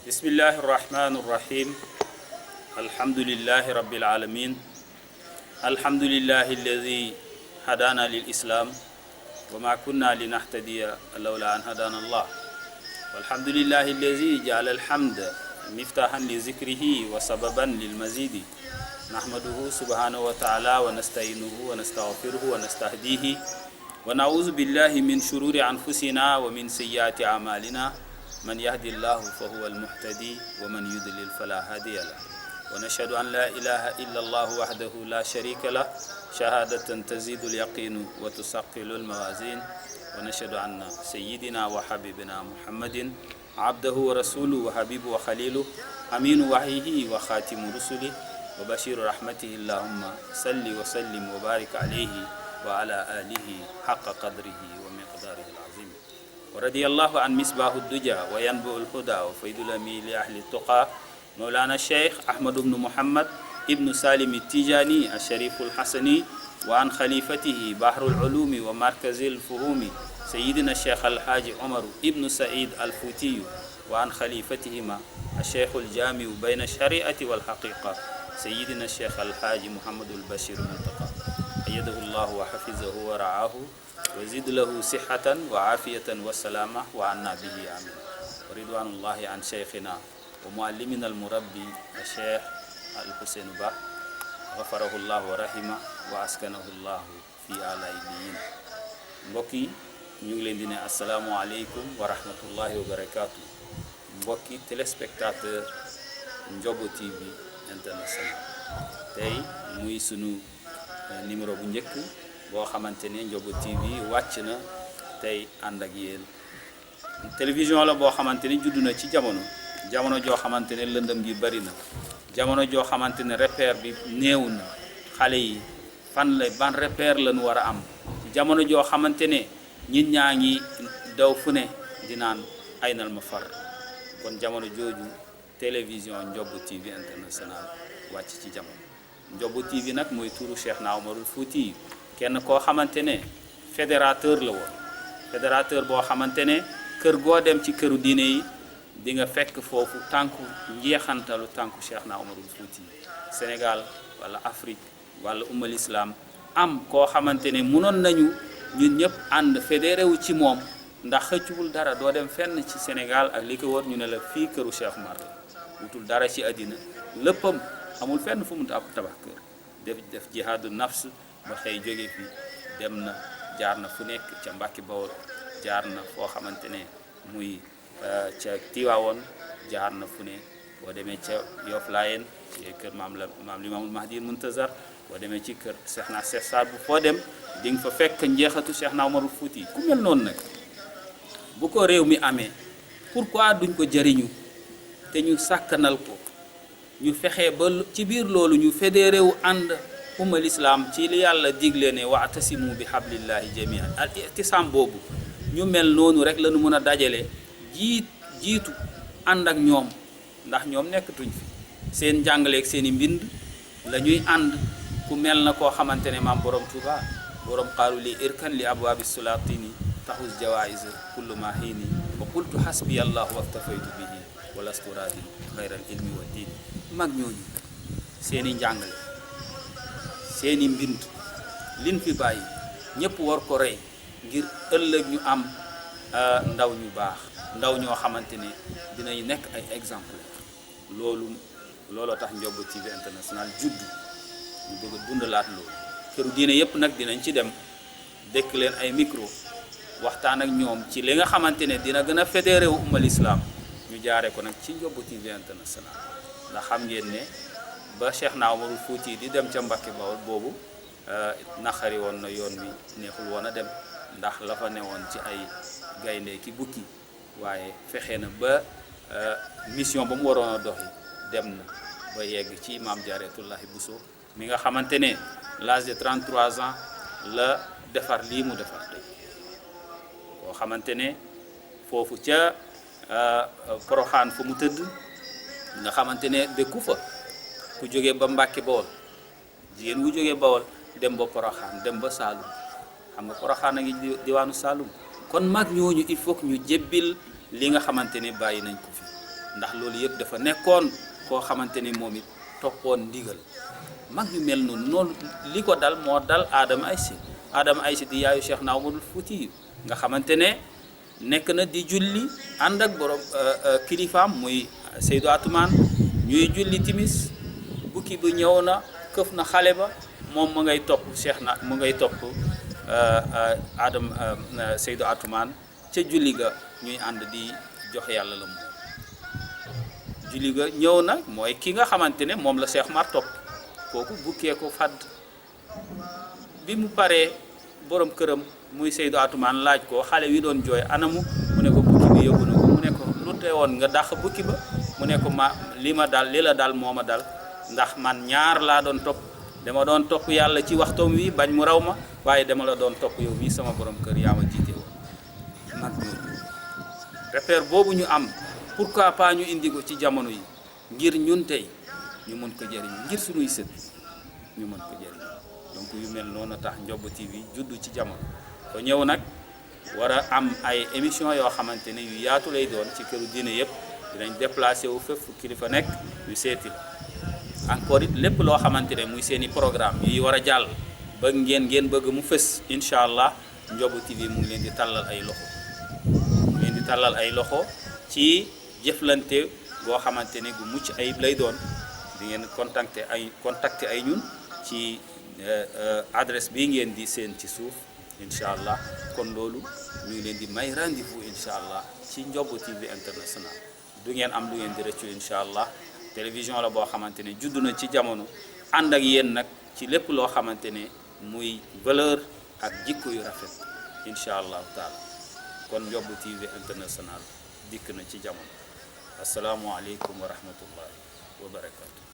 بسم الله الرحمن الرحيم الحمد لله رب العالمين الحمد لله الذي هدانا للإسلام وما كنا لنهتدي لولا أن هدانا الله والحمد لله الذي جعل الحمد مفتاحا لذكره وسببا للمزيد نحمده سبحانه وتعالى ونستعينه ونستغفره ونستهديه ونعوذ بالله من شرور أنفسنا ومن سيئات أعمالنا من يهدي الله فهو المهتدي ومن يضلل فلا هادي له ونشهد أن لا إله إلا الله وحده لا شريك له شهادة تزيد اليقين وتثقل الموازين ونشهد أن سيدنا وحبيبنا محمد عبده ورسوله وحبيبه وخليله أمين وحيه وخاتم رسله وبشير رحمته اللهم صل وسلم وبارك عليه وعلى آله حق قدره ومقداره العظيم ورضي الله عن مصباح الدجى وينبع الهدى وفيد الأمي لأهل التقى مولانا الشيخ أحمد بن محمد ابن سالم التيجاني الشريف الحسني وعن خليفته بحر العلوم ومركز الفهوم سيدنا الشيخ الحاج عمر ابن سعيد الفوتي وعن خليفتهما الشيخ الجامع بين الشريعة والحقيقة سيدنا الشيخ الحاج محمد البشير المنتقى أيده الله وحفظه ورعاه وزد له صحة وعافية والسلامة وعنا به آمين ورضوان الله عن شيخنا ومعلمنا المربي الشيخ الحسين با غفره الله ورحمه وأسكنه الله في أعلى عليين mbokki ñu ngi leen di ne asalaamaaleykum wa rahmatullahi wa barakaatu mbokki téléspectateur Ndiobo TV international tey muy sunu numéro bu njëkk boo xamante ne Ndiobo TV wàcc na tey ànd ak yéen télévision la boo xamante ne judd na ci jamono joo xamante ne lëndëm gi bari na jamono joo xamante ne repère bi néew na xale yi fan la ban repère lañu war a am jamono joo xamante ne nit ñaa ngi daw fu ne di naan aynal ma far kon jamono jooju télévision Ndiobo TV international wàcc ci jamono Ndiobo TV nag mooy turu Cheikh na Omarul Fouti kenn koo xamante ne fédérateur la woon fédérateur boo xamante ne kër goo dem ci këru diine yi di nga fekk foofu tànku njeexantalu tànku Cheikh na Omarul Fouti Sénégal wala Afrique wala ummal islam am koo xamante ne mënoon nañu ñun ñëpp ànd fédéré wu ci moom ndax xëccuwul dara doo dem fenn ci Sénégal ak li ko wër ñu ne la fii këru Cheikh Omar la wutul dara ci àddina léppam amul fenn fu mu tabax kër def jihaadu nafs ba xëy jóge fi dem na jaar na fu nekk ca Mbàkke Bawol jaar na foo xamante ne muy ca Tiwaawoon jaar na fu ne boo demee ca Yoff Laayeen ci kër maam Limaamul Mahdi Muntazar boo demee ci kër Cheikh na Cheikh Saad bu foo dem di nga fa fekk njeexatu Cheikh na Omarul Fouti ku mel noonu nag bu ko réew mi amee pourquoi duñ ko jëriñu te ñu sàkkanal ko ñu fexe ba ci biir loolu ñu fédéré wu ànd ummal islam ci li yàlla digle ne wa'tasimu bi hablillahi jamian al ihtisam boobu ñu mel noonu rek la ñu mën a dajale jiitu ànd ak ñoom ndax ñoom nekkatuñ fi seen njàngaleeg seen i mbind la ñuy ànd ku mel na koo xamante ne maam borom Tuuba borom qaalu li irkan li abwaabi sulatini taxus jawais kullu ma hiini wa qultu hasbi allah waktafaytu bihi walastu radin xayral ilmi wa diin mag ñooñu seen i njàngale seen i mbind lin fi bàyyi ñëpp war ko rey ngir ëllëg ñu am ndaw ñu baax ndaw ñoo xamante ne dinañ nekk ay exemple looloo tax Ndiobo TV international judd ñu bëgg a dundalaat loolu këru diine yëpp nag dinañ ci dem dëkk leen ay micro waxtaan ak ñoom ci li nga xamante ne dina gën a fédéré wu ummal islam ñu jaare ko nag ci Ndiobo TV international ndax xam ngeen ne ba Cheikh na Omarul Fouti di dem ca Mbàkke Bawol boobu naqari woon na yoon wi neexul woon a dem ndax la fa newoon ci ay gaynde ki bukki waaye fexe na ba mission ba mu waroon a doxi dem na ba yegg ci maam Jaaretullahi Buso mi nga xamante ne l'âge de 33 ans la defar lii mu defar tey koo xamante ne foofu ca Poroxaan fa mu tëdd nga xamante ne dëkku fa ku jógee ba Mbàkke Bawol jigéen wu jógee Bawol dem ba Poroxaan dem ba Saalum xam nga Poroxaan a ngi diwaanu Saalum kon mag ñooñu il faut que ñu jébbil li nga xamante ne bàyyi nañ ko fi ndax loolu yëpp dafa nekkoon koo xamante ni moom it toppoon ndigal mag yu mel noonu li ko dal moo dal Adama Aysi di yaayu Cheikh na Umarul Fuuti nga xamante ne nekk na di julli ànd ak borom kilifaam muy Seydou Atoumane ñuy julli timis bukki bu ñëw na këf na xale ba moom mu ngay topp Seydou Atoumane ca julli ga ñuy ànd di jox yàlla la moom julli ga ñëw na mooy ki nga xamante ne moom la Cheikh Mar topp kooku bukkee ko fàdd bi mu paree borom këram muy Seydou Atoumane laaj ko xale wi doon jooy anamu mu ne ko bukki bi yóbbu na ko mu ne ko lu teewoon nga dàq bukki ba mu ne ko li la dal moo ma dal ndax man ñaar laa doon topp dama doon topp yàlla ci waxtoom wi bañ mu raw ma waaye dama la doon topp yow mii sama borom kër yaa ma jiite woon mag ñooñu repère boobu ñu am pourquoi pas ñu indi ko ci jamono yi ngir ñun tey ñu mën ko jëriñ ngir suñuy sët ñu mën ko jëriñ donc yu mel noonu tax Ndiobou TV juddu ci jamono ko ñëw nag war a am ay émission yoo xamante ne yu yaatu lay doon ci këru diine yëpp dinañ déplacé wu fépp fu kilifa nekk ñu seeti la encore it lépp loo xamante ne muy seeni programme yi war a jàll ba ngeen bëgg mu fës incha allah Ndiobou TV mu ngi leen di tàllal ay loxo ci jëflante boo xamante ne gu mucc ayib lay doon di ngeen contacter ay ñun ci adresse bii ngeen di seen ci suuf incha allah kon loolu ñu ngi leen di may rendez-vous incha allah ci Ndiobou TV international du ngeen am lu ngeen di rëccu incha allah télévision la boo xamante ne judd na ci jamono ànd ak yéen nag ci lépp loo xamante ne muy valeur ak jikko yu rafet incha allahu taala kon Ndiobou TV international dikk na ci jamono asalaamualeykum wa rahmatullahi wa barakatu